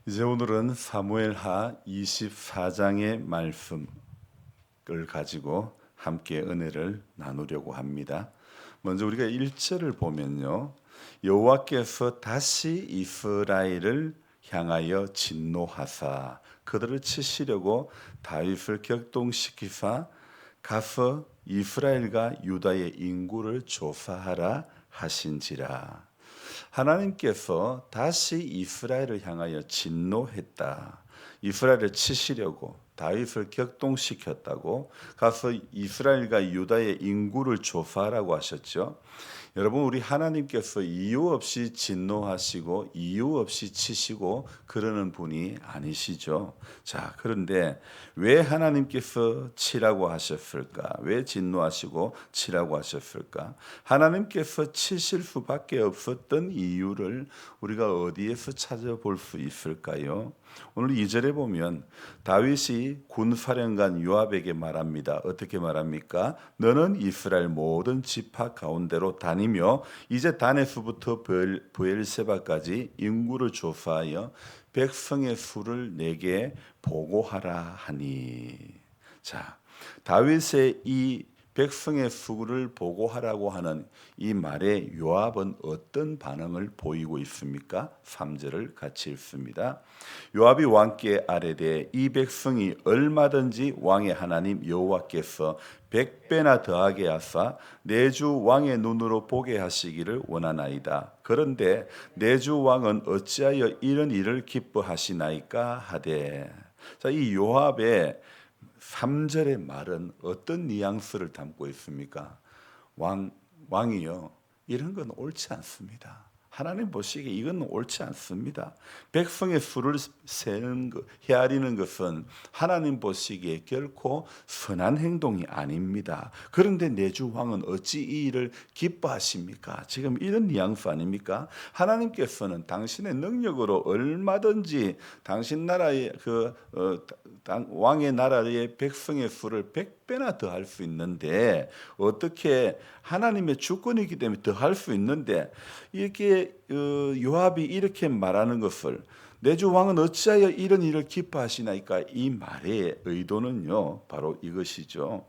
이제 오늘은 사무엘하 24장의 말씀을 가지고 함께 은혜를 나누려고 합니다. 먼저 우리가 1절을 보면요. 여호와께서 다시 이스라엘을 향하여 진노하사 그들을 치시려고 다윗을 격동시키사 가서 이스라엘과 유다의 인구를 조사하라 하신지라. 하나님께서 다시 이스라엘을 향하여 진노했다. 이스라엘을 치시려고 다윗을 격동시켰다고 가서 이스라엘과 유다의 인구를 조사하라고 하셨죠. 여러분, 우리 하나님께서 이유 없이 진노하시고 이유 없이 치시고 그러는 분이 아니시죠. 자, 그런데 왜 하나님께서 치라고 하셨을까? 왜 진노하시고 치라고 하셨을까? 하나님께서 치실 수밖에 없었던 이유를 우리가 어디에서 찾아볼 수 있을까요? 오늘 2절에 보면 다윗이 군사령관 요압에게 말합니다. 어떻게 말합니까? 너는 이스라엘 모든 지파 가운데로 다니며 이제 다네스부터 브엘세바까지 인구를 조사하여 백성의 수를 내게 보고하라 하니. 자, 다윗의 이 백성의 수를 보고하라고 하는 이 말에 요압은 어떤 반응을 보이고 있습니까? 3절을 같이 읽습니다. 요압이 왕께 아뢰되 이 백성이 얼마든지 왕의 하나님 여호와께서 100배나 더하게 하사 내 주 왕의 눈으로 보게 하시기를 원하나이다. 그런데 내 주 왕은 어찌하여 이런 일을 기뻐하시나이까 하되. 자, 이 요압의 3절의 말은 어떤 뉘앙스를 담고 있습니까? 왕이요. 이런 건 옳지 않습니다. 하나님 보시기에 이건 옳지 않습니다. 백성의 수를 세는 것, 헤아리는 것은 하나님 보시기에 결코 선한 행동이 아닙니다. 그런데 내 주 왕은 어찌 이 일을 기뻐하십니까? 지금 이런 뉘앙스 아닙니까? 하나님께서는 당신의 능력으로 얼마든지 당신 나라의 왕의 나라의 백성의 수를 100배나 더 할 수 있는데 어떻게 하나님의 주권이기 때문에 더 할 수 있는데 이렇게 요압이 이렇게 말하는 것을 내 주 왕은 어찌하여 이런 일을 기뻐하시나이까? 이 말의 의도는요 바로 이것이죠.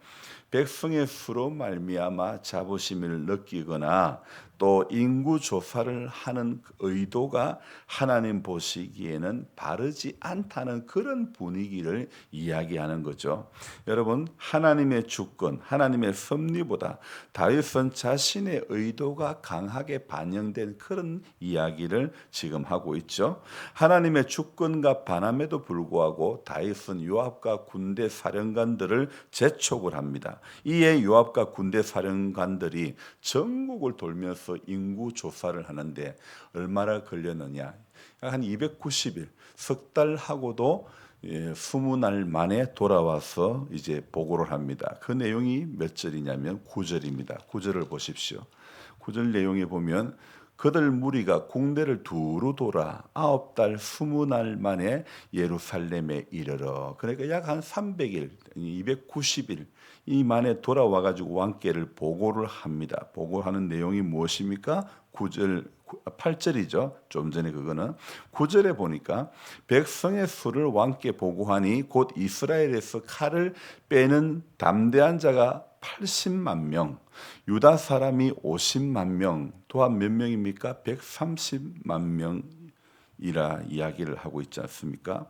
백성의 수로 말미암아 자부심을 느끼거나 또 인구 조사를 하는 의도가 하나님 보시기에는 바르지 않다는 그런 분위기를 이야기하는 거죠. 여러분, 하나님의 주권, 하나님의 섭리보다 다윗은 자신의 의도가 강하게 반영된 그런 이야기를 지금 하고 있죠. 하나님의 주권과 반함에도 불구하고 다윗은 요압과 군대 사령관들을 재촉을 합니다. 이에 요압과 군대 사령관들이 전국을 돌면서 인구 조사를 하는데 얼마나 걸렸느냐? 한 290일, 석 달하고도 20날 만에 돌아와서 이제 보고를 합니다. 그 내용이 몇 절이냐면 9절입니다. 9절을 보십시오. 9절 내용에 보면 그들 무리가 궁대를 두루 돌아 9달 20날 만에 예루살렘에 이르러, 그러니까 약 한 300일, 290일 이 만에 돌아와 가지고 왕께를 보고를 합니다. 보고하는 내용이 무엇입니까? 9절 8절이죠. 좀 전에 그거는 9절에 보니까 백성의 수를 왕께 보고하니 곧 이스라엘에서 칼을 빼는 담대한 자가 80만 명, 유다 사람이 50만 명, 또한 몇 명입니까? 130만 명이라 이야기를 하고 있지 않습니까?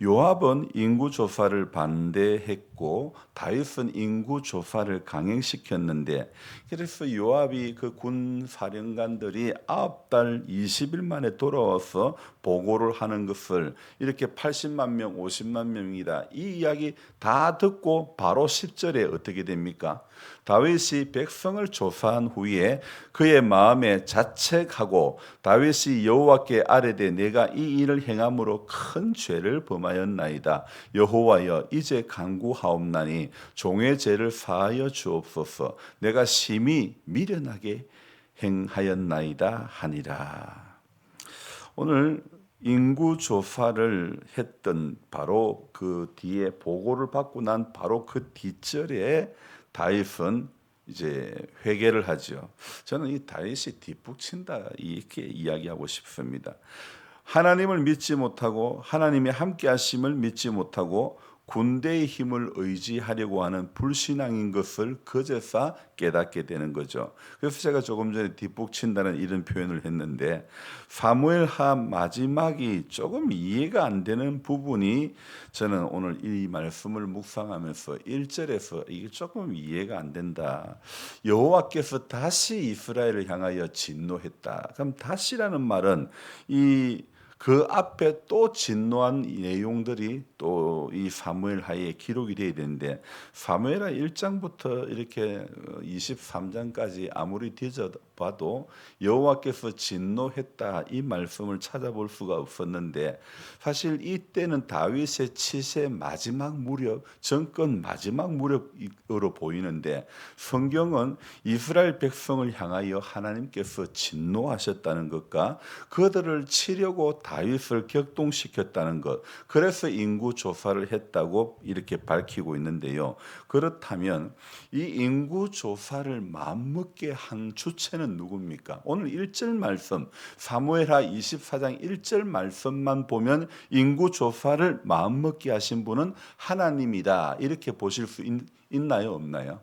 요압은 인구 조사를 반대했고 다윗은 인구 조사를 강행시켰는데, 그래서 요압이 그 군 사령관들이 9달 20일 만에 돌아와서 보고를 하는 것을 이렇게 80만 명, 50만 명이다 이 이야기 다 듣고 바로 10절에 어떻게 됩니까? 다윗이 백성을 조사한 후에 그의 마음에 자책하고 다윗이 여호와께 아뢰되 내가 이 일을 행함으로 큰 죄를 범하였나이다. 여호와여 이제 간구하옵나니 종의 죄를 사하여 주옵소서. 내가 심히 미련하게 행하였나이다 하니라. 오늘 인구 조사를 했던 바로 그 뒤에 보고를 받고 난 바로 그 뒷절에 다윗은 이제 회개를 하죠. 저는 이 다윗이 뒷북친다 이렇게 이야기하고 싶습니다. 하나님을 믿지 못하고 하나님이 함께 하심을 믿지 못하고 군대의 힘을 의지하려고 하는 불신앙인 것을 그제서 깨닫게 되는 거죠. 그래서 제가 조금 전에 뒷북친다는 이런 표현을 했는데 사무엘하 마지막이 조금 이해가 안 되는 부분이 저는 오늘 이 말씀을 묵상하면서 1절에서 이게 조금 이해가 안 된다. 여호와께서 다시 이스라엘을 향하여 진노했다. 그럼 다시라는 말은 그 앞에 또 진노한 내용들이 또 이 사무엘하에 기록이 되어야 되는데 사무엘하 1장부터 이렇게 23장까지 아무리 뒤져봐도 여호와께서 진노했다 이 말씀을 찾아볼 수가 없었는데 사실 이때는 다윗의 치세 마지막 무렵 정권 마지막 무렵으로 보이는데 성경은 이스라엘 백성을 향하여 하나님께서 진노하셨다는 것과 그들을 치려고 다윗을 격동시켰다는 것, 그래서 인구 조사를 했다고 이렇게 밝히고 있는데요. 그렇다면 이 인구 조사를 마음먹게 한 주체는 누굽니까? 오늘 1절 말씀 사무엘하 24장 1절 말씀만 보면 인구 조사를 마음먹게 하신 분은 하나님이다 이렇게 보실 수 있나요, 없나요?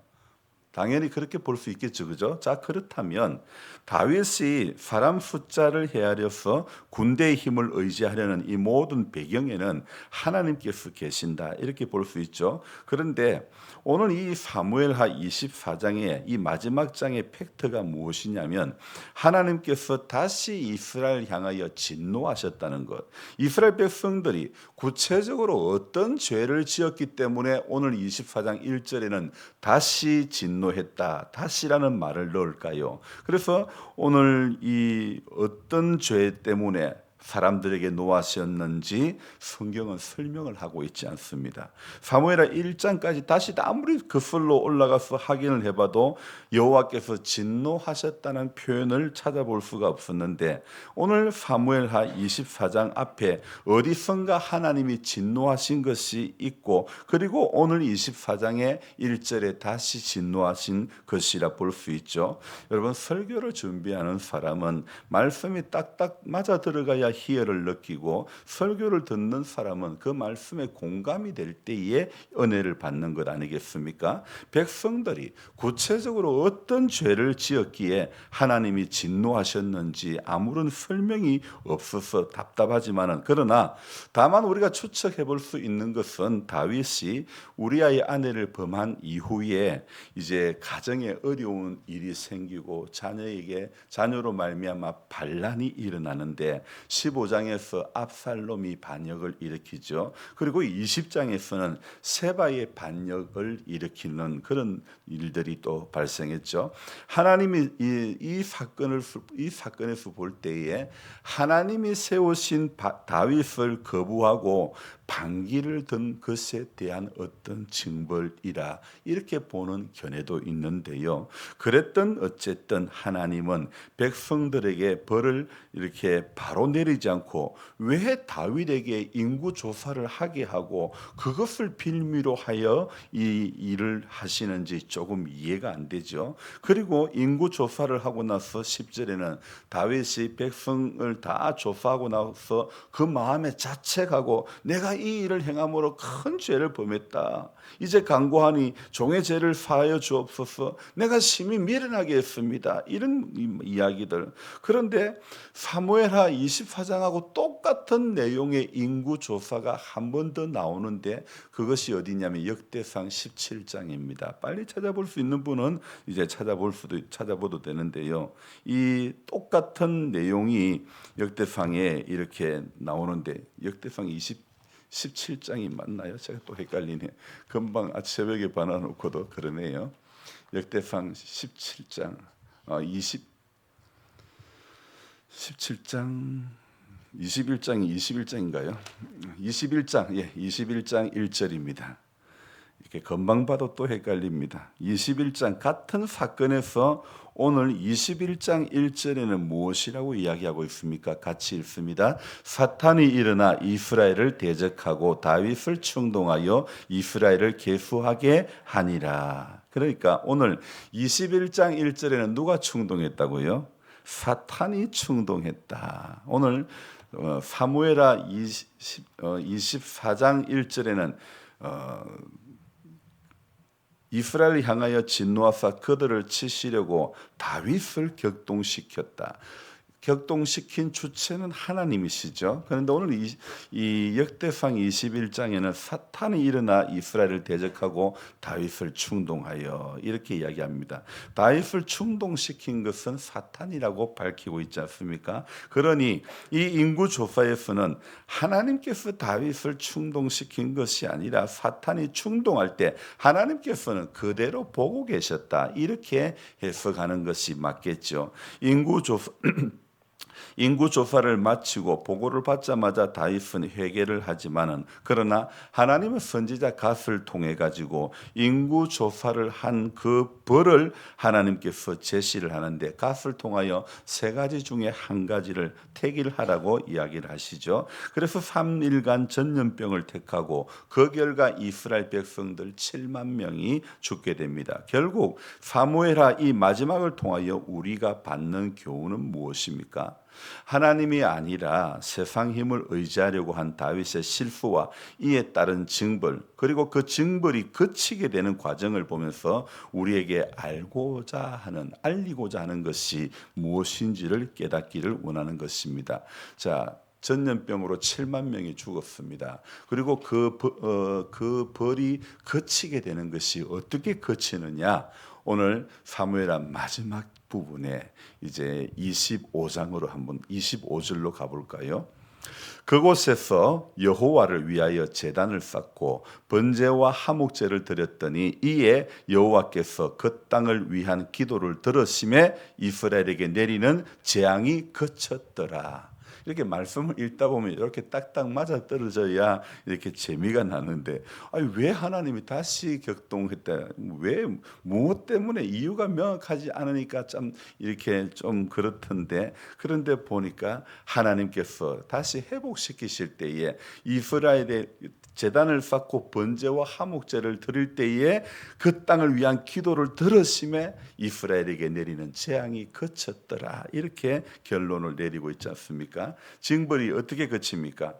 당연히 그렇게 볼 수 있겠죠, 그죠? 자, 그렇다면 다윗이 사람 숫자를 헤아려서 군대의 힘을 의지하려는 이 모든 배경에는 하나님께서 계신다 이렇게 볼 수 있죠. 그런데 오늘 이 사무엘하 24장의 이 마지막 장의 팩트가 무엇이냐면 하나님께서 다시 이스라엘 향하여 진노하셨다는 것. 이스라엘 백성들이 구체적으로 어떤 죄를 지었기 때문에 오늘 24장 1절에는 다시 진노했다. 다시라는 말을 넣을까요? 그래서 오늘 이 어떤 죄 때문에 사람들에게 노하셨는지 성경은 설명을 하고 있지 않습니다. 사무엘하 1장까지 다시 아무리 그슬로 올라가서 확인을 해봐도 여호와께서 진노하셨다는 표현을 찾아볼 수가 없었는데 오늘 사무엘하 24장 앞에 어디선가 하나님이 진노하신 것이 있고 그리고 오늘 24장의 1절에 다시 진노하신 것이라 볼 수 있죠. 여러분 설교를 준비하는 사람은 말씀이 딱딱 맞아 들어가야 희열을 느끼고 설교를 듣는 사람은 그 말씀에 공감이 될 때에 은혜를 받는 것 아니겠습니까? 백성들이 구체적으로 어떤 죄를 지었기에 하나님이 진노하셨는지 아무런 설명이 없어서 답답하지만은 그러나 다만 우리가 추측해 볼 수 있는 것은 다윗이 우리아의 아내를 범한 이후에 이제 가정에 어려운 일이 생기고 자녀로 말미암아 반란이 일어나는데 15장에서 압살롬이 반역을 일으키죠. 그리고 20장에서는 세바의 반역을 일으키는 그런 일들이 또 발생했죠. 하나님이 이 사건에서 볼 때에 하나님이 세우신 다윗을 거부하고 반기를 든 것에 대한 어떤 징벌이라 이렇게 보는 견해도 있는데요. 그랬던 어쨌든 하나님은 백성들에게 벌을 이렇게 바로 내리지 않고 왜 다윗에게 인구 조사를 하게 하고 그것을 빌미로 하여 이 일을 하시는지 조금 이해가 안 되죠. 그리고 인구 조사를 하고 나서 10절에는 다윗이 백성을 다 조사하고 나서 그 마음에 자책하고 내가 이 일을 행함으로 큰 죄를 범했다. 이제 간구하니 종의 죄를 사하여 주옵소서. 내가 심히 미련하게 했습니다. 이런 이야기들. 그런데 사무엘하 24장하고 똑같은 내용의 인구 조사가 한 번 더 나오는데 그것이 어디냐면 역대상 17장입니다. 빨리 찾아볼 수 있는 분은 이제 찾아봐도 되는데요. 이 똑같은 내용이 역대상에 이렇게 나오는데 역대상 17장이 맞나요? 제가 또 헷갈리네. 금방 새벽에 받아놓고도 그러네요. 역대상 17장 17장 21장인가요? 21장 1절입니다. 이렇게 금방 봐도 또 헷갈립니다. 21장 같은 사건에서 오늘 21장 1절에는 무엇이라고 이야기하고 있습니까? 같이 읽습니다. 사탄이 일어나 이스라엘을 대적하고 다윗을 충동하여 이스라엘을 계수하게 하니라. 그러니까 오늘 21장 1절에는 누가 충동했다고요? 사탄이 충동했다. 오늘 사무엘하 24장 1절에는 이스라엘을 향하여 진노하사 그들을 치시려고 다윗을 격동시켰다. 격동시킨 주체는 하나님이시죠. 그런데 오늘 이 역대상 21장에는 사탄이 일어나 이스라엘을 대적하고 다윗을 충동하여 이렇게 이야기합니다. 다윗을 충동시킨 것은 사탄이라고 밝히고 있지 않습니까? 그러니 이 인구조사에서는 하나님께서 다윗을 충동시킨 것이 아니라 사탄이 충동할 때 하나님께서는 그대로 보고 계셨다. 이렇게 해석하는 것이 맞겠죠. 인구조사를 마치고 보고를 받자마자 다윗은 회개를 하지만은 그러나 하나님의 선지자 갓을 통해 가지고 인구조사를 한 그 벌을 하나님께서 제시를 하는데 갓을 통하여 세 가지 중에 한 가지를 택일하라고 이야기를 하시죠. 그래서 3일간 전염병을 택하고 그 결과 이스라엘 백성들 7만 명이 죽게 됩니다. 결국 사무엘하 이 마지막을 통하여 우리가 받는 교훈은 무엇입니까? 하나님이 아니라 세상 힘을 의지하려고 한 다윗의 실수와 이에 따른 징벌 그리고 그 징벌이 그치게 되는 과정을 보면서 우리에게 알리고자 하는 것이 무엇인지를 깨닫기를 원하는 것입니다. 자, 전염병으로 7만 명이 죽었습니다. 그리고 그 벌이 그치게 되는 것이 어떻게 그치느냐? 오늘 사무엘하 마지막 부분에 이제 25장으로 한번 25절로 가볼까요? 그곳에서 여호와를 위하여 제단을 쌓고 번제와 화목제를 드렸더니 이에 여호와께서 그 땅을 위한 기도를 들으심에 이스라엘에게 내리는 재앙이 그쳤더라. 이렇게 말씀을 읽다 보면 이렇게 딱딱 맞아 떨어져야 이렇게 재미가 나는데 아니 왜 하나님이 다시 격동했다? 왜 무엇 때문에 이유가 명확하지 않으니까 좀 이렇게 좀 그렇던데 그런데 보니까 하나님께서 다시 회복시키실 때에 이스라엘의 제단을 쌓고 번제와 화목제를 드릴 때에 그 땅을 위한 기도를 들으심에 이스라엘에게 내리는 재앙이 그쳤더라. 이렇게 결론을 내리고 있지 않습니까? 징벌이 어떻게 그칩니까?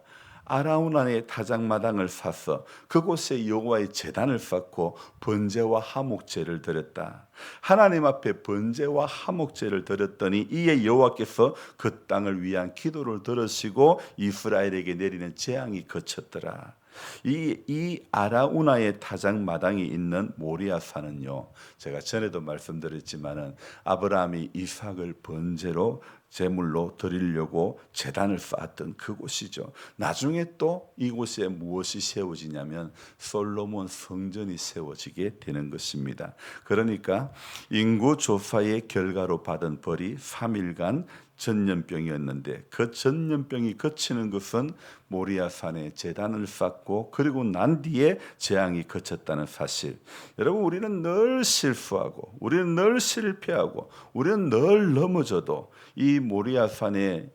아라우나의 타작마당을 사서 그곳에 여호와의 제단을 쌓고 번제와 화목제를 드렸다. 하나님 앞에 번제와 화목제를 드렸더니 이에 여호와께서 그 땅을 위한 기도를 들으시고 이스라엘에게 내리는 재앙이 그쳤더라. 이 아라우나의 타작마당이 있는 모리아산은요, 제가 전에도 말씀드렸지만은 아브라함이 이삭을 번제로 제물로 드리려고 제단을 쌓았던 그곳이죠. 나중에 또 이곳에 무엇이 세워지냐면 솔로몬 성전이 세워지게 되는 것입니다. 그러니까 인구 조사의 결과로 받은 벌이 3일간 전염병이었는데 그 전염병이 그치는 것은 모리아산에 제단을 쌓고 그리고 난 뒤에 재앙이 그쳤다는 사실. 여러분 우리는 늘 실수하고 우리는 늘 실패하고 우리는 늘 넘어져도 이 모리아산에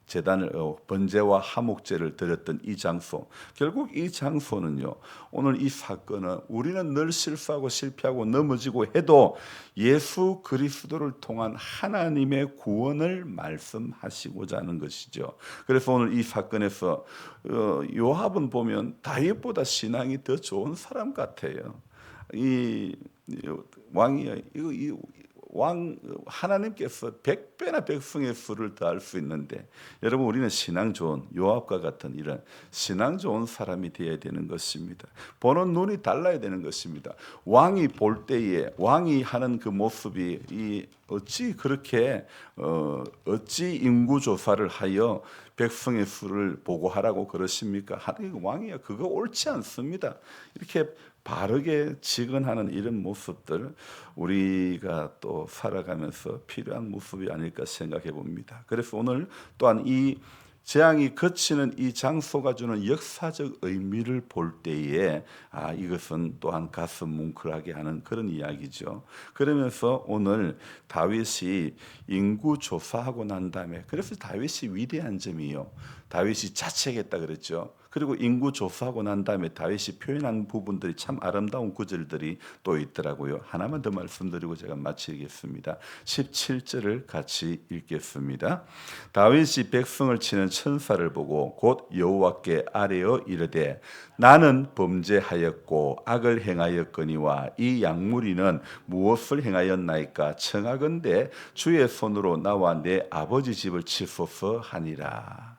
제단을 번제와 화목제를 드렸던 이 장소 결국 이 장소는요 오늘 이 사건은 우리는 늘 실수하고 실패하고 넘어지고 해도 예수 그리스도를 통한 하나님의 구원을 말씀하시고자 하는 것이죠. 그래서 오늘 이 사건에서 요압은 보면 다윗보다 신앙이 더 좋은 사람 같아요. 이 왕이 하나님께서 100배나 백성의 수를 더할 수 있는데 여러분 우리는 신앙 좋은 요압과 같은 이런 신앙 좋은 사람이 되어야 되는 것입니다. 보는 눈이 달라야 되는 것입니다. 왕이 볼 때에 왕이 하는 그 모습이 어찌 그렇게 어찌 인구조사를 하여 백성의 수를 보고하라고 그러십니까? 하나님 왕이야 그거 옳지 않습니다. 이렇게 바르게 직언하는 이런 모습들 우리가 또 살아가면서 필요한 모습이 아닐까 생각해 봅니다. 그래서 오늘 또한 이 재앙이 그치는 이 장소가 주는 역사적 의미를 볼 때에 이것은 또한 가슴 뭉클하게 하는 그런 이야기죠. 그러면서 오늘 다윗이 인구 조사하고 난 다음에 그래서 다윗이 위대한 점이요. 다윗이 자책했다 그랬죠. 그리고 인구 조사하고 난 다음에 다윗이 표현한 부분들이 참 아름다운 구절들이 또 있더라고요. 하나만 더 말씀드리고 제가 마치겠습니다. 17절을 같이 읽겠습니다. 다윗이 백성을 치는 천사를 보고 곧 여호와께 아뢰어 이르되 나는 범죄하였고 악을 행하였거니와 이 양무리는 무엇을 행하였나이까 청하건대 주의 손으로 나와 내 아버지 집을 치소서 하니라.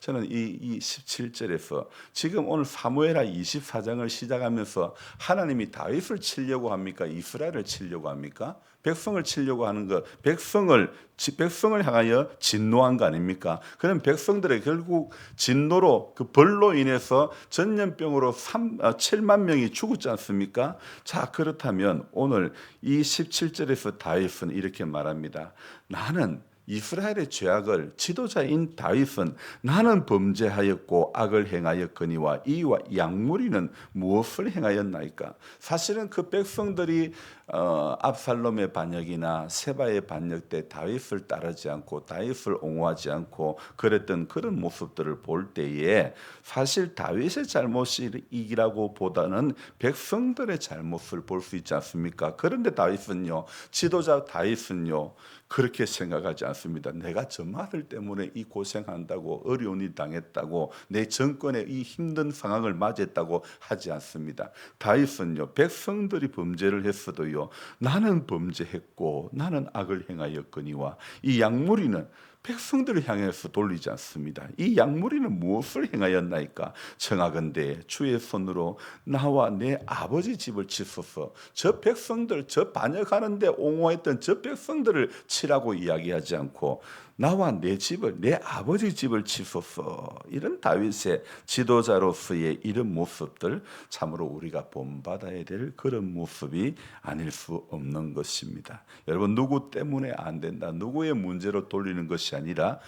저는 이 17절에서 지금 오늘 사무엘하 24장을 시작하면서 하나님이 다윗을 치려고 합니까? 이스라엘을 치려고 합니까? 백성을 치려고 하는 것, 백성을 향하여 진노한 거 아닙니까? 그런 백성들의 결국 진노로 그 벌로 인해서 전염병으로 7만 명이 죽었지 않습니까? 자, 그렇다면 오늘 이 17절에서 다윗은 이렇게 말합니다. 나는 이스라엘의 죄악을 지도자인 다윗은 나는 범죄하였고 악을 행하였거니와 이와 양무리는 무엇을 행하였나이까? 사실은 그 백성들이 압살롬의 반역이나 세바의 반역 때 다윗을 따르지 않고 다윗을 옹호하지 않고 그랬던 그런 모습들을 볼 때에 사실 다윗의 잘못이라고 보다는 백성들의 잘못을 볼 수 있지 않습니까? 그런데 다윗은요, 지도자 다윗은요, 그렇게 생각하지 않습니다. 내가 저 말들 때문에 이 고생한다고 어려운 일 당했다고 내 정권의 이 힘든 상황을 맞이했다고 하지 않습니다. 다윗은요, 백성들이 범죄를 했어도요, 나는 범죄했고 나는 악을 행하였거니와 이 양무리는 백성들을 향해서 돌리지 않습니다. 이 양무리는 무엇을 행하였나이까? 청하건대 주의 손으로 나와 내 아버지 집을 치소서. 저 백성들, 저 반역하는데 옹호했던 저 백성들을 치라고 이야기하지 않고 나와 내 집을, 내 아버지 집을 치소서. 이런 다윗의 지도자로서의 이런 모습들 참으로 우리가 본받아야 될 그런 모습이 아닐 수 없는 것입니다. 여러분, 누구 때문에 안 된다, 누구의 문제로 돌리는 것이 아니라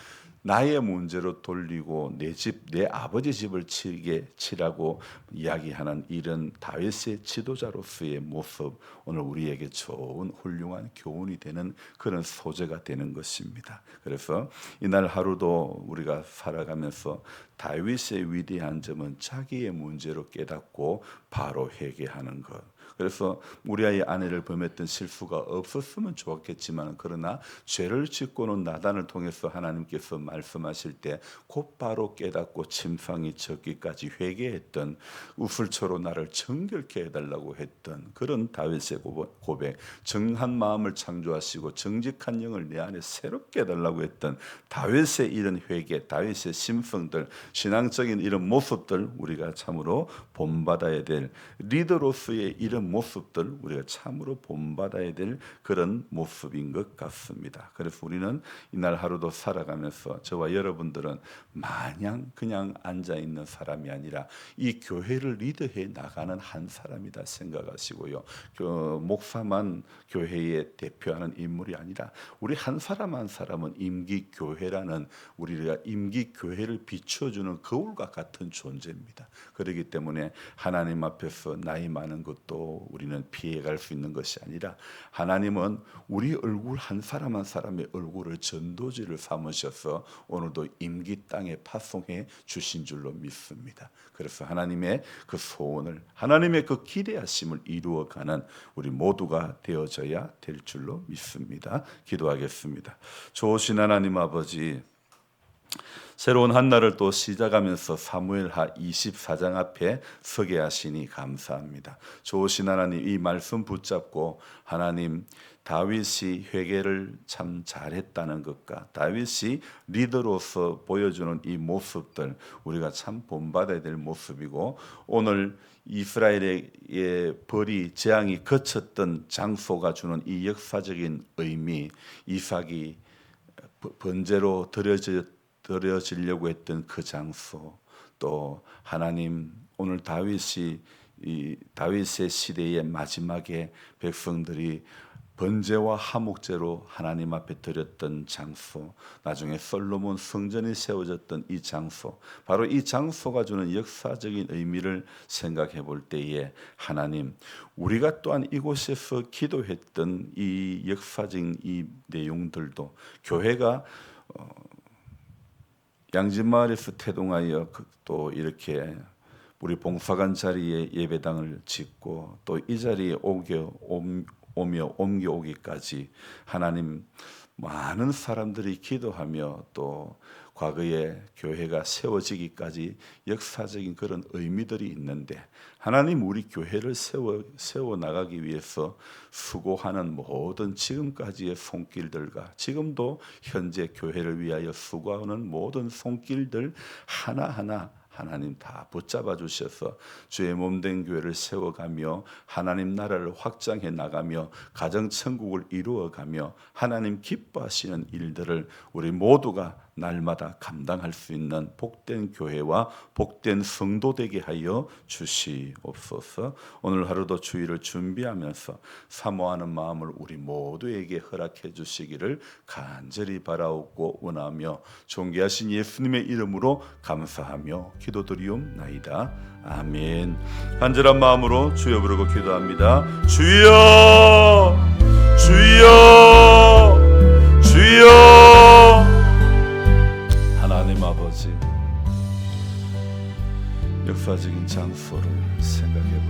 나의 문제로 돌리고 내 집, 내 아버지 집을 치라고 이야기하는 이런 다윗의 지도자로서의 모습, 오늘 우리에게 좋은 훌륭한 교훈이 되는 그런 소재가 되는 것입니다. 그래서 이날 하루도 우리가 살아가면서 다윗의 위대한 점은 자기의 문제로 깨닫고 바로 회개하는 것. 그래서 우리 아이 아내를 범했던 실수가 없었으면 좋았겠지만 그러나 죄를 짓고는 나단을 통해서 하나님께서 말씀하실 때 곧바로 깨닫고 침상이 젖기까지 회개했던, 우슬초로 나를 정결케 해달라고 했던 그런 다윗의 고백, 정한 마음을 창조하시고 정직한 영을 내 안에 새롭게 해달라고 했던 다윗의 이런 회개, 다윗의 심성들, 신앙적인 이런 모습들 우리가 참으로 본받아야 될, 리더로서의 이런 모습들 우리가 참으로 본받아야 될 그런 모습인 것 같습니다. 그래서 우리는 이날 하루도 살아가면서 저와 여러분들은 마냥 그냥 앉아있는 사람이 아니라 이 교회를 리더해 나가는 한 사람이다 생각하시고요. 목사만 교회에 대표하는 인물이 아니라 우리 한 사람 한 사람은 임기교회라는, 우리가 임기교회를 비춰주는 거울과 같은 존재입니다. 그렇기 때문에 하나님 앞에서 나이 많은 것도 우리는 피해갈 수 있는 것이 아니라 하나님은 우리 얼굴 한 사람 한 사람의 얼굴을 전도지를 삼으셔서 오늘도 임기 땅에 파송해 주신 줄로 믿습니다. 그래서 하나님의 그 소원을, 하나님의 그 기대하심을 이루어가는 우리 모두가 되어져야 될 줄로 믿습니다. 기도하겠습니다. 좋으신 하나님 아버지, 새로운 한 날을 또 시작하면서 사무엘하 24장 앞에 서게 하시니 감사합니다. 좋으신 하나님, 이 말씀 붙잡고 하나님, 다윗이 회개를 참 잘했다는 것과 다윗이 리더로서 보여주는 이 모습들 우리가 참 본받아야 될 모습이고, 오늘 이스라엘의 벌이 재앙이 그쳤던 장소가 주는 이 역사적인 의미, 이삭이 번제로 드려지려고 했던 그 장소, 또 하나님 오늘 다윗의 시대의 마지막에 백성들이 번제와 화목제로 하나님 앞에 드렸던 장소, 나중에 솔로몬 성전이 세워졌던 이 장소, 바로 이 장소가 주는 역사적인 의미를 생각해 볼 때에 하나님, 우리가 또한 이곳에서 기도했던 이 역사적인 이 내용들도 교회가 양진마을에서 태동하여 또 이렇게 우리 봉사관 자리에 예배당을 짓고 또 이 자리에 오며 옮겨오기까지 하나님 많은 사람들이 기도하며 또 과거에 교회가 세워지기까지 역사적인 그런 의미들이 있는데 하나님 우리 교회를 세워 나가기 위해서 수고하는 모든 지금까지의 손길들과 지금도 현재 교회를 위하여 수고하는 모든 손길들 하나하나 하나님 다 붙잡아 주셔서 주의 몸된 교회를 세워가며 하나님 나라를 확장해 나가며 가정천국을 이루어가며 하나님 기뻐하시는 일들을 우리 모두가 날마다 감당할 수 있는 복된 교회와 복된 성도 되게 하여 주시옵소서. 오늘 하루도 주일을 준비하면서 사모하는 마음을 우리 모두에게 허락해 주시기를 간절히 바라옵고 원하며 존귀하신 예수님의 이름으로 감사하며 기도드리옵나이다. 아멘. 간절한 마음으로 주여 부르고 기도합니다. 주여, 주여, 주여. 하나님 아버지, 역사적인 장소를 생각해